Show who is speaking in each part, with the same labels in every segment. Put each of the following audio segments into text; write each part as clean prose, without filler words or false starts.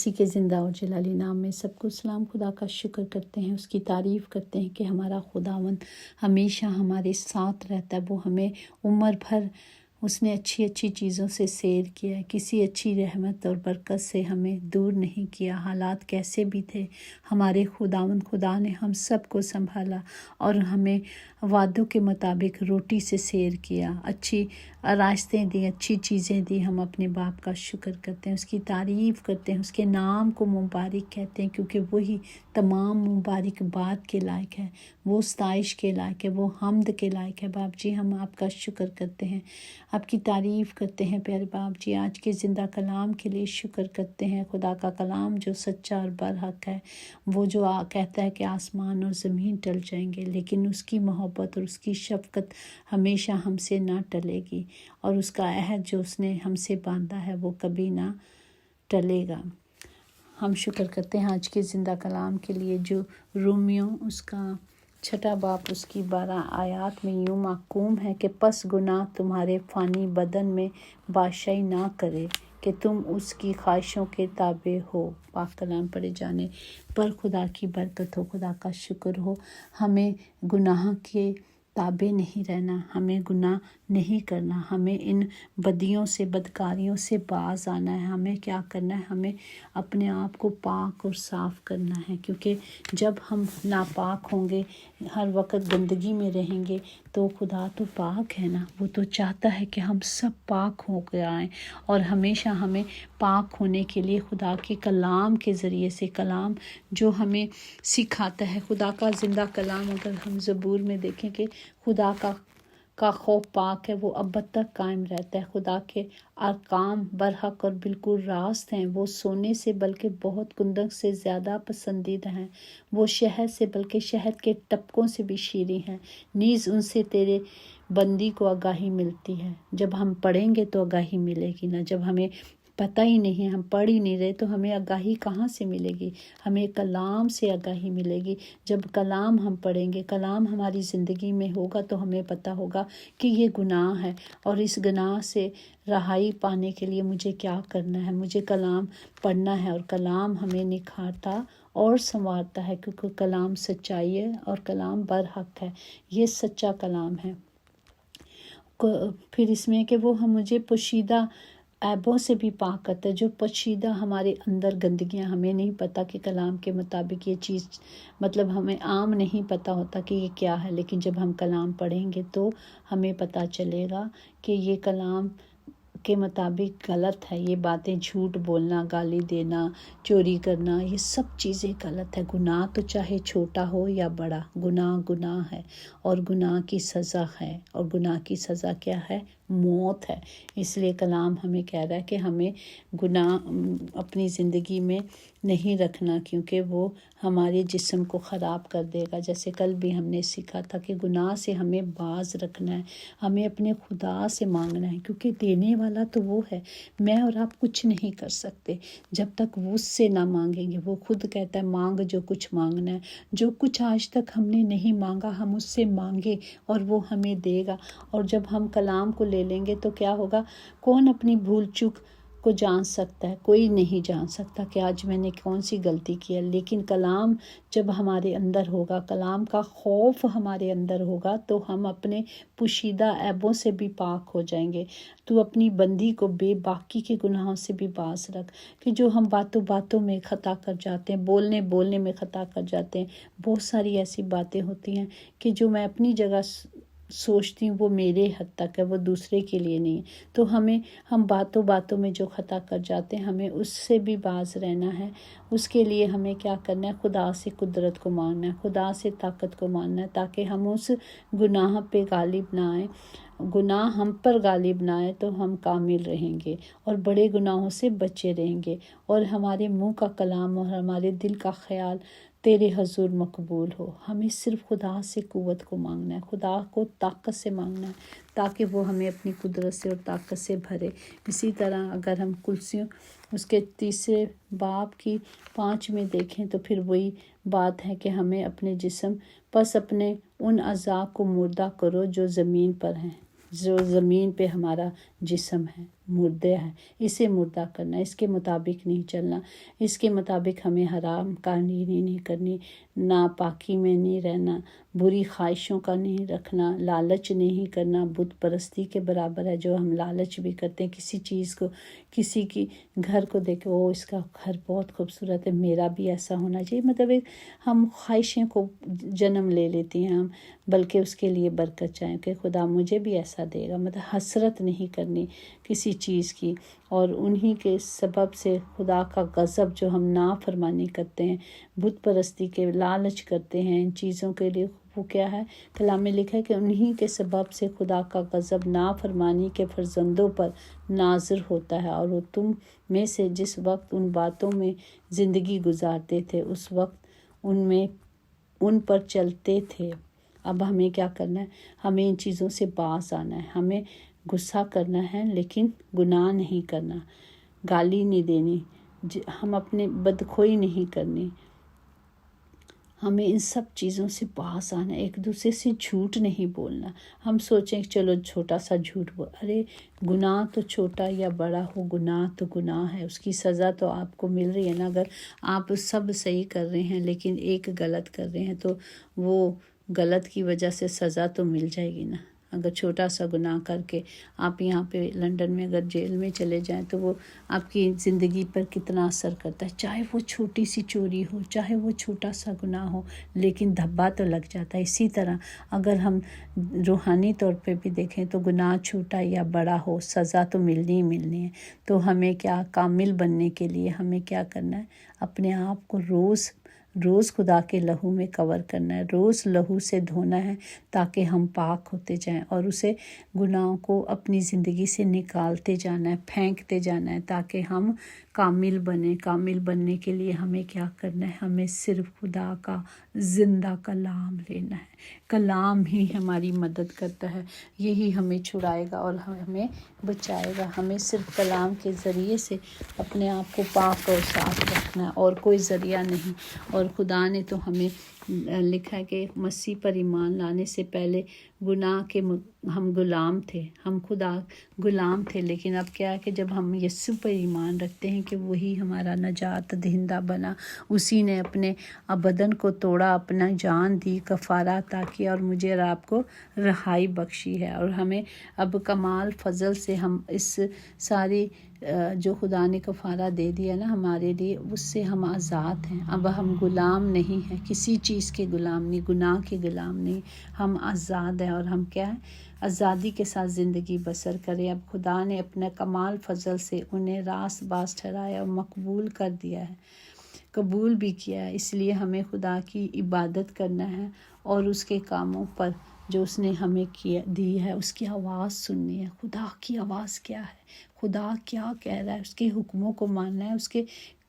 Speaker 1: مسیح کے زندہ اور جلالی نام میں سب کو سلام۔ خدا کا شکر کرتے ہیں، اس کی تعریف کرتے ہیں کہ ہمارا خداوند ہمیشہ ہمارے ساتھ رہتا ہے۔ وہ ہمیں عمر بھر اس نے اچھی اچھی چیزوں سے سیر کیا ہے، کسی اچھی رحمت اور برکت سے ہمیں دور نہیں کیا۔ حالات کیسے بھی تھے، ہمارے خداوند خدا نے ہم سب کو سنبھالا اور ہمیں وعدوں کے مطابق روٹی سے سیر کیا، اچھی راستیں دی، اچھی چیزیں دی۔ ہم اپنے باپ کا شکر کرتے ہیں، اس کی تعریف کرتے ہیں، اس کے نام کو مبارک کہتے ہیں، کیونکہ وہی تمام مبارک بات کے لائق ہے، وہ ستائش کے لائق ہے، وہ حمد کے لائق ہے۔ باپ جی ہم آپ کا شکر کرتے ہیں، آپ کی تعریف کرتے ہیں پیارے باپ جی۔ آج کے زندہ کلام کے لیے شکر کرتے ہیں، خدا کا کلام جو سچا اور برحق ہے، وہ جو کہتا ہے کہ آسمان اور زمین ٹل جائیں گے لیکن اس کی محبت اور اس کی شفقت ہمیشہ ہم سے نہ ٹلے گی، اور اس کا عہد جو اس نے ہم سے باندھا ہے وہ کبھی نہ ٹلے گا۔ ہم شکر کرتے ہیں آج کے زندہ کلام کے لیے جو رومیوں اس کا 6 باب اس کی 12 آیات میں یوں محکوم ہے کہ پس گناہ تمہارے فانی بدن میں بادشاہی نہ کرے کہ تم اس کی خواہشوں کے تابع ہو۔ پاک کلام پڑھے جانے پر خدا کی برکت ہو، خدا کا شکر ہو۔ ہمیں گناہ کے تابع نہیں رہنا، ہمیں گناہ نہیں کرنا، ہمیں ان بدیوں سے بدکاریوں سے باز آنا ہے۔ ہمیں کیا کرنا ہے؟ ہمیں اپنے آپ کو پاک اور صاف کرنا ہے، کیونکہ جب ہم ناپاک ہوں گے، ہر وقت گندگی میں رہیں گے، تو خدا تو پاک ہے نا، وہ تو چاہتا ہے کہ ہم سب پاک ہو کے آئیں، اور ہمیشہ ہمیں پاک ہونے کے لیے خدا کے کلام کے ذریعے سے، کلام جو ہمیں سکھاتا ہے، خدا کا زندہ کلام۔ اگر ہم زبور میں دیکھیں کہ خدا کا خوف پاک ہے، وہ ابد تک قائم رہتا ہے۔ خدا کے احکام برحق اور بالکل راست ہیں، وہ سونے سے بلکہ بہت کندک سے زیادہ پسندیدہ ہیں، وہ شہد سے بلکہ شہد کے ٹپکوں سے بھی شیریں ہیں، نیز ان سے تیرے بندی کو آگاہی ملتی ہے۔ جب ہم پڑھیں گے تو آگاہی ملے گی نا، جب ہمیں پتہ ہی نہیں، ہم پڑھ ہی نہیں رہے تو ہمیں آگاہی کہاں سے ملے گی؟ ہمیں کلام سے آگاہی ملے گی۔ جب کلام ہم پڑھیں گے، کلام ہماری زندگی میں ہوگا تو ہمیں پتہ ہوگا کہ یہ گناہ ہے، اور اس گناہ سے رہائی پانے کے لیے مجھے کیا کرنا ہے۔ مجھے کلام پڑھنا ہے، اور کلام ہمیں نکھارتا اور سنوارتا ہے، کیونکہ کلام سچائی ہے اور کلام برحق ہے، یہ سچا کلام ہے۔ پھر اس میں کہ وہ مجھے پوشیدہ عیبوں سے بھی پاک کرتا ہے، جو پوشیدہ ہمارے اندر گندگیاں، ہمیں نہیں پتہ کہ کلام کے مطابق یہ چیز، مطلب ہمیں عام نہیں پتہ ہوتا کہ یہ کیا ہے، لیکن جب ہم کلام پڑھیں گے تو ہمیں پتہ چلے گا کہ یہ کلام کے مطابق غلط ہے، یہ باتیں، جھوٹ بولنا، گالی دینا، چوری کرنا، یہ سب چیزیں غلط ہے۔ گناہ تو چاہے چھوٹا ہو یا بڑا، گناہ گناہ ہے، اور گناہ کی سزا ہے، اور گناہ کی سزا کیا ہے؟ موت ہے۔ اس لیے کلام ہمیں کہہ رہا ہے کہ ہمیں گناہ اپنی زندگی میں نہیں رکھنا، کیونکہ وہ ہمارے جسم کو خراب کر دے گا۔ جیسے کل بھی ہم نے سیکھا تھا کہ گناہ سے ہمیں باز رکھنا ہے، ہمیں اپنے خدا سے مانگنا ہے، کیونکہ دینے والا تو وہ ہے، میں اور آپ کچھ نہیں کر سکتے جب تک وہ اس سے نہ مانگیں گے۔ وہ خود کہتا ہے مانگ جو کچھ مانگنا ہے، جو کچھ آج تک ہم نے نہیں مانگا ہم اس سے مانگے اور وہ ہمیں دے گا۔ اور جب ہم کلام کو لے لیں گے تو کیا ہوگا؟ کون اپنی بھول چوک کو جان سکتا ہے؟ کوئی نہیں جان سکتا کہ آج میں نے کون سی غلطی کی ہے، لیکن کلام جب ہمارے اندر ہوگا، کلام کا خوف ہمارے اندر ہوگا، تو ہم اپنے پوشیدہ عیبوں سے بھی پاک ہو جائیں گے۔ تو اپنی بندی کو بے باکی کے گناہوں سے بھی باز رکھ، کہ جو ہم باتوں باتوں میں خطا کر جاتے ہیں، بولنے میں خطا کر جاتے ہیں۔ بہت ساری ایسی باتیں ہوتی ہیں کہ جو میں اپنی جگہ سوچتی ہوں وہ میرے حد تک ہے، وہ دوسرے کے لیے نہیں۔ تو ہم باتوں میں جو خطا کر جاتے ہیں، ہمیں اس سے بھی باز رہنا ہے۔ اس کے لیے ہمیں کیا کرنا ہے؟ خدا سے قدرت کو مانگنا ہے، خدا سے طاقت کو مانگنا ہے، تاکہ ہم اس گناہ پہ غالب نہ آئیں۔ گناہ ہم پر غالب نہ آئے تو ہم کامل رہیں گے اور بڑے گناہوں سے بچے رہیں گے، اور ہمارے منہ کا کلام اور ہمارے دل کا خیال تیرے حضور مقبول ہو۔ ہمیں صرف خدا سے قوت کو مانگنا ہے، خدا کو طاقت سے مانگنا ہے، تاکہ وہ ہمیں اپنی قدرت سے اور طاقت سے بھرے۔ اسی طرح اگر ہم کلسیوں اس کے 3 باب کی 5 میں دیکھیں تو پھر وہی بات ہے کہ ہمیں اپنے جسم پس اپنے ان اعضاء کو مردہ کرو جو زمین پر ہیں، جو زمین پہ ہمارا جسم ہے، مردہ ہے، اسے مردہ کرنا، اس کے مطابق نہیں چلنا، اس کے مطابق ہمیں حرام کاری نہیں کرنی، ناپاکی میں نہیں رہنا، بری خواہشوں کا نہیں رکھنا، لالچ نہیں کرنا۔ بت پرستی کے برابر ہے جو ہم لالچ بھی کرتے ہیں کسی چیز کو، کسی کی گھر کو دیکھ او اس کا گھر بہت خوبصورت ہے، میرا بھی ایسا ہونا چاہیے، مطلب ایک ہم خواہشیں کو جنم لے لیتی ہیں ہم، بلکہ اس کے لیے برکت چاہیں کہ خدا مجھے بھی ایسا دے گا، مطلب حسرت نہیں کرنی کسی چیز کی۔ اور انہی کے سبب سے خدا کا غضب جو ہم نافرمانی کرتے ہیں، بت پرستی کے لالچ کرتے ہیں ان چیزوں کے لیے، وہ کیا ہے؟ کلام میں لکھا ہے کہ انہی کے سبب سے خدا کا غضب نافرمانی کے فرزندوں پر نازل ہوتا ہے، اور وہ تم میں سے جس وقت ان باتوں میں زندگی گزارتے تھے اس وقت ان پر چلتے تھے۔ اب ہمیں کیا کرنا ہے؟ ہمیں ان چیزوں سے باز آنا ہے، ہمیں غصہ کرنا ہے لیکن گناہ نہیں کرنا، گالی نہیں دینی، ہم اپنے بدخوئی نہیں کرنی، ہمیں ان سب چیزوں سے باز آنا ہے، ایک دوسرے سے جھوٹ نہیں بولنا۔ ہم سوچیں کہ چلو چھوٹا سا جھوٹ ارے گناہ تو چھوٹا یا بڑا ہو، گناہ تو گناہ ہے، اس کی سزا تو آپ کو مل رہی ہے نا۔ اگر آپ سب صحیح کر رہے ہیں لیکن ایک غلط کر رہے ہیں تو وہ غلط کی وجہ سے سزا تو مل جائے گی نا۔ اگر چھوٹا سا گناہ کر کے آپ یہاں پہ لنڈن میں اگر جیل میں چلے جائیں تو وہ آپ کی زندگی پر کتنا اثر کرتا ہے، چاہے وہ چھوٹی سی چوری ہو، چاہے وہ چھوٹا سا گناہ ہو، لیکن دھبا تو لگ جاتا ہے۔ اسی طرح اگر ہم روحانی طور پہ بھی دیکھیں تو گناہ چھوٹا یا بڑا ہو، سزا تو ملنی ہی ملنی ہے۔ تو ہمیں کیا کامل بننے کے لیے ہمیں کیا کرنا ہے؟ اپنے آپ کو روز خدا کے لہو میں کور کرنا ہے، روز لہو سے دھونا ہے تاکہ ہم پاک ہوتے جائیں، اور اسے گناہوں کو اپنی زندگی سے نکالتے جانا ہے، پھینکتے جانا ہے تاکہ ہم کامل بنیں۔ کامل بننے کے لیے ہمیں کیا کرنا ہے؟ ہمیں صرف خدا کا زندہ کلام لینا ہے، کلام ہی ہماری مدد کرتا ہے، یہی ہمیں چھڑائے گا اور ہمیں بچائے گا۔ ہمیں صرف کلام کے ذریعے سے اپنے آپ کو پاک اور صاف رکھنا ہے، اور کوئی ذریعہ نہیں۔ اور خدا نے تو ہمیں لکھا ہے کہ مسیح پر ایمان لانے سے پہلے گناہ کے ہم غلام تھے، ہم خدا غلام تھے، لیکن اب کیا ہے کہ جب ہم یسوع پر ایمان رکھتے ہیں کہ وہی ہمارا نجات دہندہ بنا، اسی نے اپنے بدن کو توڑا، اپنا جان دی، کفارہ عطا کیا اور مجھے اور آپ کو رہائی بخشی ہے، اور ہمیں اب کمال فضل سے ہم اس ساری جو خدا نے کفارہ دے دیا نا ہمارے لیے، اس سے ہم آزاد ہیں۔ اب ہم غلام نہیں ہیں، کسی چیز کے غلام نہیں، گناہ کے غلام نہیں، ہم آزاد ہیں، اور ہم کیا ہیں؟ آزادی کے ساتھ زندگی بسر کریں۔ اب خدا نے اپنے کمال فضل سے انہیں راست باز ٹھہرایا اور مقبول کر دیا ہے، قبول بھی کیا ہے۔ اس لیے ہمیں خدا کی عبادت کرنا ہے اور اس کے کاموں پر جو اس نے ہمیں دی ہے اس کی آواز سننی ہے۔ خدا کی آواز کیا ہے؟ خدا کیا کہہ رہا ہے؟ اس کے حکموں کو ماننا ہے، اس کے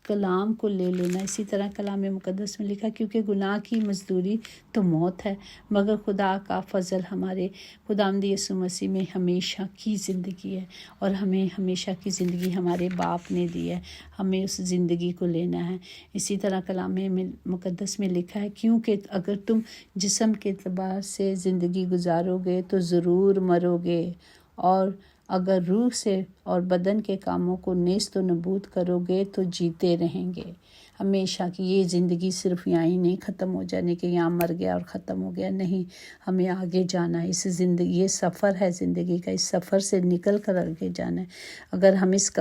Speaker 1: کلام کو لے لینا۔ اسی طرح کلام مقدس میں لکھا کیونکہ گناہ کی مزدوری تو موت ہے، مگر خدا کا فضل ہمارے خداوند یسوع مسیح میں ہمیشہ کی زندگی ہے، اور ہمیں ہمیشہ کی زندگی ہمارے باپ نے دی ہے، ہمیں اس زندگی کو لینا ہے۔ اسی طرح کلام مقدس میں لکھا ہے کیونکہ اگر تم جسم کے اعتبار سے زندگی گزارو گے تو ضرور مرو گے، اور اگر روح سے اور بدن کے کاموں کو نیست و نبود کرو گے تو جیتے رہیں گے ہمیشہ کی۔ یہ زندگی صرف یہاں ہی نہیں ختم ہو جانے کہ یہاں مر گیا اور ختم ہو گیا، نہیں، ہمیں آگے جانا ہے۔ اس زندگی، یہ سفر ہے زندگی کا، اس سفر سے نکل کر آگے جانا ہے۔ اگر ہم اس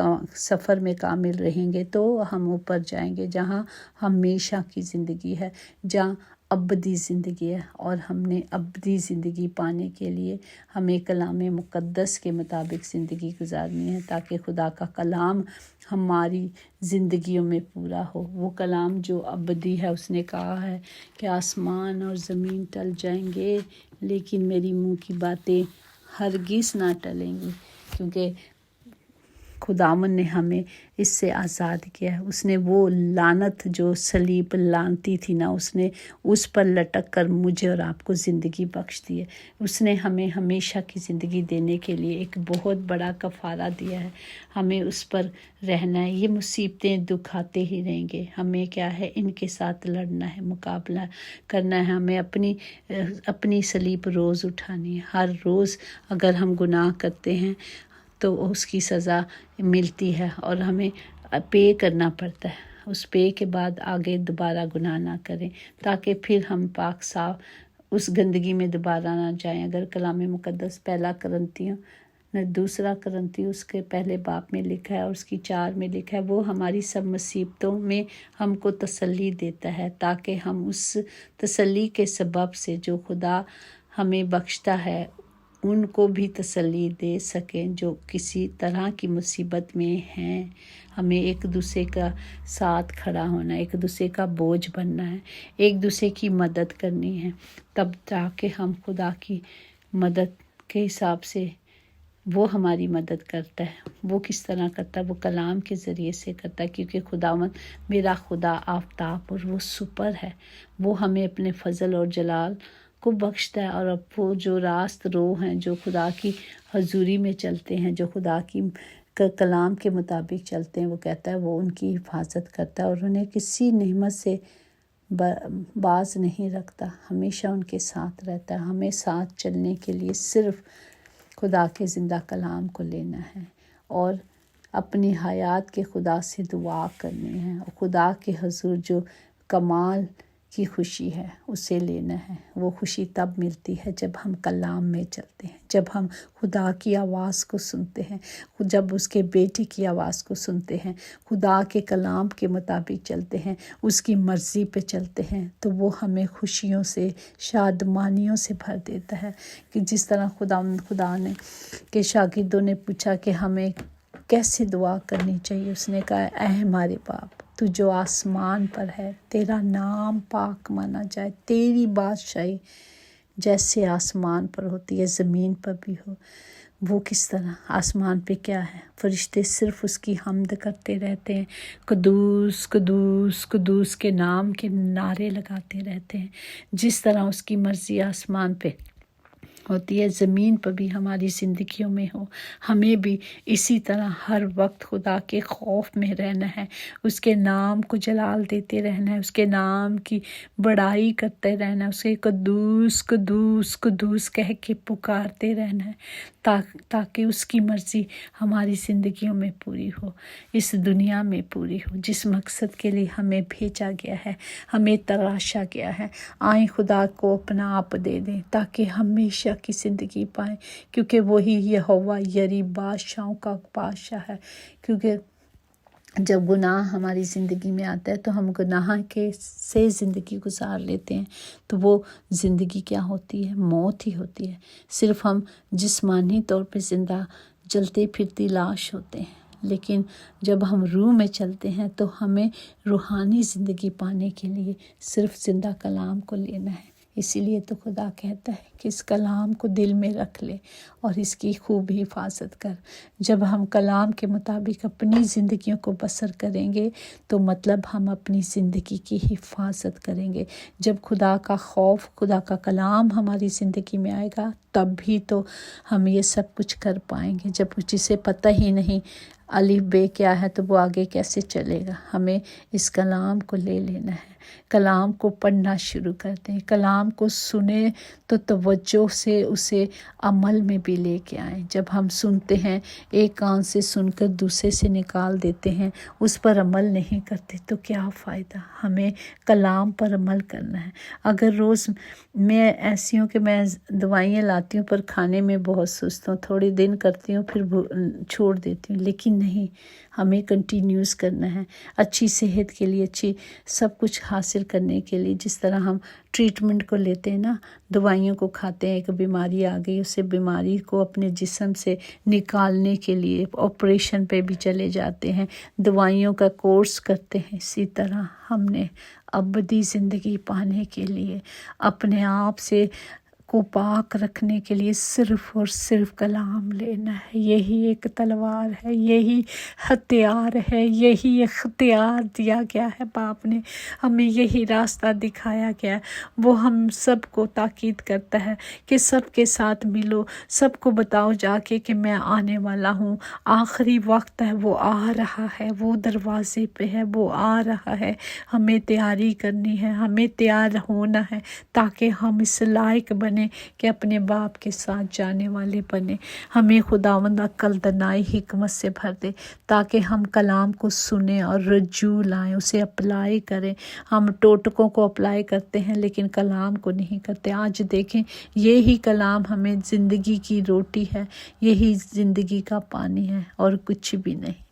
Speaker 1: سفر میں کامل رہیں گے تو ہم اوپر جائیں گے جہاں ہمیشہ کی زندگی ہے، جہاں ابدی زندگی ہے، اور ہم نے ابدی زندگی پانے کے لیے ہمیں کلام مقدس کے مطابق زندگی گزارنی ہے تاکہ خدا کا کلام ہماری زندگیوں میں پورا ہو۔ وہ کلام جو ابدی ہے، اس نے کہا ہے کہ آسمان اور زمین ٹل جائیں گے لیکن میری منہ کی باتیں ہرگز نہ ٹلیں گی، کیونکہ خداوند نے ہمیں اس سے آزاد کیا ہے۔ اس نے وہ لعنت جو صلیب لعنتی تھی نا، اس نے اس پر لٹک کر مجھے اور آپ کو زندگی بخش دی ہے۔ اس نے ہمیں ہمیشہ کی زندگی دینے کے لیے ایک بہت بڑا کفارہ دیا ہے، ہمیں اس پر رہنا ہے۔ یہ مصیبتیں دکھ آتے ہی رہیں گے، ہمیں کیا ہے؟ ان کے ساتھ لڑنا ہے، مقابلہ کرنا ہے، ہمیں اپنی صلیب روز اٹھانی ہے۔ ہر روز اگر ہم گناہ کرتے ہیں تو اس کی سزا ملتی ہے اور ہمیں پے کرنا پڑتا ہے۔ اس پے کے بعد آگے دوبارہ گناہ نہ کریں تاکہ پھر ہم پاک صاف اس گندگی میں دوبارہ نہ جائیں۔ اگر کلام مقدس پہلا کرنتیوں دوسرا کرنتی اس کے پہلے باب میں لکھا ہے اور اس کی 4 میں لکھا ہے، وہ ہماری سب مصیبتوں میں ہم کو تسلی دیتا ہے تاکہ ہم اس تسلی کے سبب سے جو خدا ہمیں بخشتا ہے ان کو بھی تسلی دے سکیں جو کسی طرح کی مصیبت میں ہیں۔ ہمیں ایک دوسرے کا ساتھ کھڑا ہونا ہے، ایک دوسرے کا بوجھ بننا ہے، ایک دوسرے کی مدد کرنی ہے، تب تاکہ ہم خدا کی مدد کے حساب سے وہ ہماری مدد کرتا ہے۔ وہ کس طرح کرتا ہے؟ وہ کلام کے ذریعے سے کرتا ہے، کیونکہ خداوند میرا خدا آفتاب اور وہ سپر ہے، وہ ہمیں اپنے فضل اور جلال کو بخشتا ہے۔ اور اب وہ جو راست رو ہیں، جو خدا کی حضوری میں چلتے ہیں، جو خدا کی کلام کے مطابق چلتے ہیں، وہ کہتا ہے وہ ان کی حفاظت کرتا ہے اور انہیں کسی نعمت سے باز نہیں رکھتا، ہمیشہ ان کے ساتھ رہتا ہے۔ ہمیں ساتھ چلنے کے لیے صرف خدا کے زندہ کلام کو لینا ہے اور اپنی حیات کے خدا سے دعا کرنی ہے، اور خدا کے حضور جو کمال کی خوشی ہے اسے لینا ہے۔ وہ خوشی تب ملتی ہے جب ہم کلام میں چلتے ہیں، جب ہم خدا کی آواز کو سنتے ہیں، جب اس کے بیٹے کی آواز کو سنتے ہیں، خدا کے کلام کے مطابق چلتے ہیں، اس کی مرضی پہ چلتے ہیں، تو وہ ہمیں خوشیوں سے، شادمانیوں سے بھر دیتا ہے۔ کہ جس طرح خدا نے کے شاگردوں نے پوچھا کہ ہمیں کیسے دعا کرنی چاہیے، اس نے کہا اے ہمارے باپ تو جو آسمان پر ہے، تیرا نام پاک مانا جائے، تیری بادشاہی جیسے آسمان پر ہوتی ہے زمین پر بھی ہو۔ وہ کس طرح؟ آسمان پہ کیا ہے؟ فرشتے صرف اس کی حمد کرتے رہتے ہیں، قدوس قدوس قدوس کے نام کے نعرے لگاتے رہتے ہیں۔ جس طرح اس کی مرضی آسمان پہ ہوتی ہے، زمین پر بھی ہماری زندگیوں میں ہو۔ ہمیں بھی اسی طرح ہر وقت خدا کے خوف میں رہنا ہے، اس کے نام کو جلال دیتے رہنا ہے، اس کے نام کی بڑائی کرتے رہنا ہے، اسے قدوس قدوس قدوس کہہ کے پکارتے رہنا ہے، تاکہ اس کی مرضی ہماری زندگیوں میں پوری ہو، اس دنیا میں پوری ہو، جس مقصد کے لیے ہمیں بھیجا گیا ہے، ہمیں تراشا گیا ہے۔ آئیں خدا کو اپنا آپ دے دیں تاکہ ہمیشہ کی زندگی پائیں، کیونکہ وہی یہوہ یری بادشاہوں کا بادشاہ ہے۔ کیونکہ جب گناہ ہماری زندگی میں آتا ہے تو ہم گناہ کے سے زندگی گزار لیتے ہیں، تو وہ زندگی کیا ہوتی ہے؟ موت ہی ہوتی ہے۔ صرف ہم جسمانی طور پہ زندہ جلتے پھرتی لاش ہوتے ہیں، لیکن جب ہم روح میں چلتے ہیں تو ہمیں روحانی زندگی پانے کے لیے صرف زندہ کلام کو لینا ہے۔ اسی لیے تو خدا کہتا ہے کہ اس کلام کو دل میں رکھ لے اور اس کی خوب حفاظت کر۔ جب ہم کلام کے مطابق اپنی زندگیوں کو بسر کریں گے تو مطلب ہم اپنی زندگی کی حفاظت کریں گے۔ جب خدا کا خوف، خدا کا کلام ہماری زندگی میں آئے گا تب بھی تو ہم یہ سب کچھ کر پائیں گے۔ جب جسے پتہ ہی نہیں الف بے کیا ہے تو وہ آگے کیسے چلے گا؟ ہمیں اس کلام کو لے لینا ہے، کلام کو پڑھنا شروع کر دیں، کلام کو سنیں تو توجہ سے اسے عمل میں بھی لے کے آئیں۔ جب ہم سنتے ہیں، ایک کان سے سن کر دوسرے سے نکال دیتے ہیں، اس پر عمل نہیں کرتے تو کیا فائدہ؟ ہمیں کلام پر عمل کرنا ہے۔ اگر روز میں ایسی ہوں کہ میں دوائیاں لاتی ہوں پر کھانے میں بہت سست ہوں، تھوڑی دن کرتی ہوں پھر چھوڑ دیتی ہوں، لیکن نہیں، ہمیں کنٹینیوس کرنا ہے اچھی صحت کے لیے، اچھی سب کچھ حاصل کرنے کے لیے۔ جس طرح ہم ٹریٹمنٹ کو لیتے ہیں نا، دوائیوں کو کھاتے ہیں، ایک بیماری آ گئی، اسے بیماری کو اپنے جسم سے نکالنے کے لیے آپریشن پہ بھی چلے جاتے ہیں، دوائیوں کا کورس کرتے ہیں۔ اسی طرح ہم نے ابدی زندگی پانے کے لیے اپنے آپ سے کو پاک رکھنے کے لیے صرف اور صرف کلام لینا ہے۔ یہی ایک تلوار ہے، یہی ہتھیار ہے، یہی اختیار دیا گیا ہے باپ نے ہمیں، یہی راستہ دکھایا گیا ہے۔ وہ ہم سب کو تاکید کرتا ہے کہ سب کے ساتھ ملو، سب کو بتاؤ جا کے کہ میں آنے والا ہوں، آخری وقت ہے، وہ آ رہا ہے، وہ دروازے پہ ہے، وہ آ رہا ہے۔ ہمیں تیاری کرنی ہے، ہمیں تیار ہونا ہے تاکہ ہم اس لائق بنے بنے کہ اپنے باپ کے ساتھ جانے والے بنے۔ ہمیں خداوند عقل دانائی حکمت سے بھر دے تاکہ ہم کلام کو سنیں اور رجوع لائیں، اسے اپلائی کریں۔ ہم ٹوٹکوں کو اپلائی کرتے ہیں لیکن کلام کو نہیں کرتے۔ آج دیکھیں یہی کلام ہمیں زندگی کی روٹی ہے، یہی زندگی کا پانی ہے اور کچھ بھی نہیں،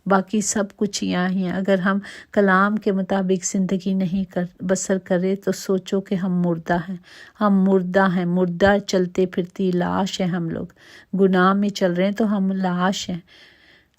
Speaker 1: باقی سب کچھ یہاں ہی ہے۔ اگر ہم کلام کے مطابق زندگی نہیں بسر کرے تو سوچو کہ ہم مردہ ہیں، ہم مردہ ہیں، مردہ چلتے پھرتی لاش ہیں۔ ہم لوگ گناہ میں چل رہے ہیں تو ہم لاش ہیں،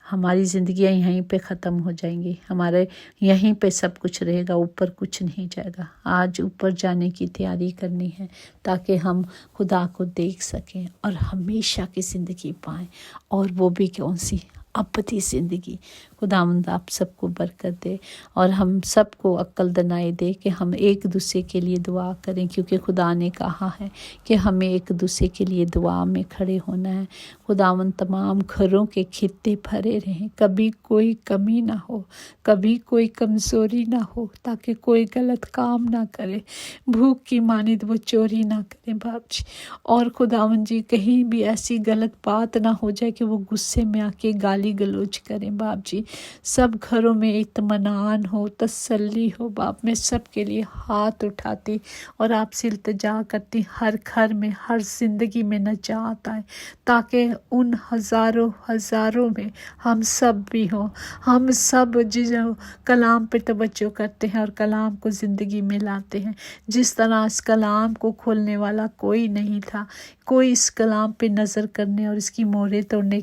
Speaker 1: ہماری زندگیاں یہیں پہ ختم ہو جائیں گی، ہمارے یہیں پہ سب کچھ رہے گا، اوپر کچھ نہیں جائے گا۔ آج اوپر جانے کی تیاری کرنی ہے تاکہ ہم خدا کو دیکھ سکیں اور ہمیشہ کی زندگی پائیں، اور وہ بھی کون سی؟ ابدی زندگی۔ خداوند آپ سب کو برکت دے اور ہم سب کو عقل دانائی دے کہ ہم ایک دوسرے کے لیے دعا کریں، کیونکہ خدا نے کہا ہے کہ ہمیں ایک دوسرے کے لیے دعا میں کھڑے ہونا ہے۔ خداوند تمام گھروں کے خطے بھرے رہیں، کبھی کوئی کمی نہ ہو، کبھی کوئی کمزوری نہ ہو، تاکہ کوئی غلط کام نہ کرے، بھوک کی مانند وہ چوری نہ کریں باپ جی، اور خداوند جی کہیں بھی ایسی غلط بات نہ ہو جائے کہ وہ غصے میں آ کے گالی گلوچ کریں باپ جی۔ سب گھروں میں اطمینان ہو، تسلی ہو باپ۔ میں سب کے لیے ہاتھ اٹھاتی اور آپ سے التجا کرتی، ہر گھر میں، ہر زندگی میں نجات آئے، تاکہ ان ہزاروں میں ہم سب بھی ہوں۔ ہم سب جو کلام پہ توجہ کرتے ہیں اور کلام کو زندگی میں لاتے ہیں، جس طرح اس کلام کو کھولنے والا کوئی نہیں تھا، کوئی اس کلام پہ نظر کرنے اور اس کی مہریں توڑنے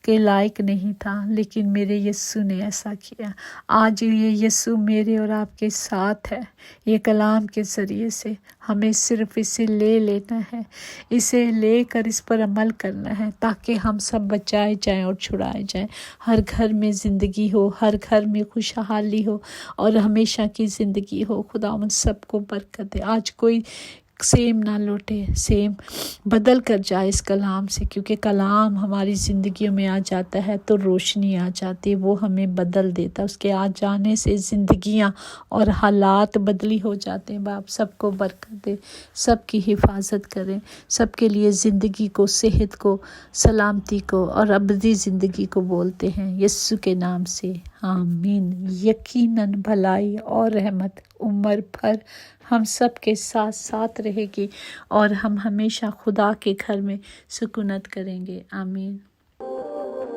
Speaker 1: کے لائق نہیں تھا، لیکن میرے یسوع نے ایسا کیا۔ آج یہ یسوع میرے اور آپ کے ساتھ ہے، یہ کلام کے ذریعے سے ہمیں صرف اسے لے لینا ہے، اسے لے کر اس پر عمل کرنا ہے، تاکہ ہم سب بچائے جائیں اور چھڑائے جائیں۔ ہر گھر میں زندگی ہو، ہر گھر میں خوشحالی ہو اور ہمیشہ کی زندگی ہو۔ خداوند سب کو برکت دے۔ آج کوئی سیم نہ لوٹے، سیم بدل کر جائے اس کلام سے، کیونکہ کلام ہماری زندگیوں میں آ جاتا ہے تو روشنی آ جاتی ہے، وہ ہمیں بدل دیتا ہے۔ اس کے آ جانے سے زندگیاں اور حالات بدلی ہو جاتے ہیں۔ باپ سب کو برکت دے، سب کی حفاظت کریں، سب کے لیے زندگی کو، صحت کو، سلامتی کو اور ابدی زندگی کو بولتے ہیں یسوع کے نام سے، آمین۔ یقیناً بھلائی اور رحمت عمر بھر ہم سب کے ساتھ ساتھ رہے گی اور ہم ہمیشہ خدا کے گھر میں سکونت کریں گے، آمین۔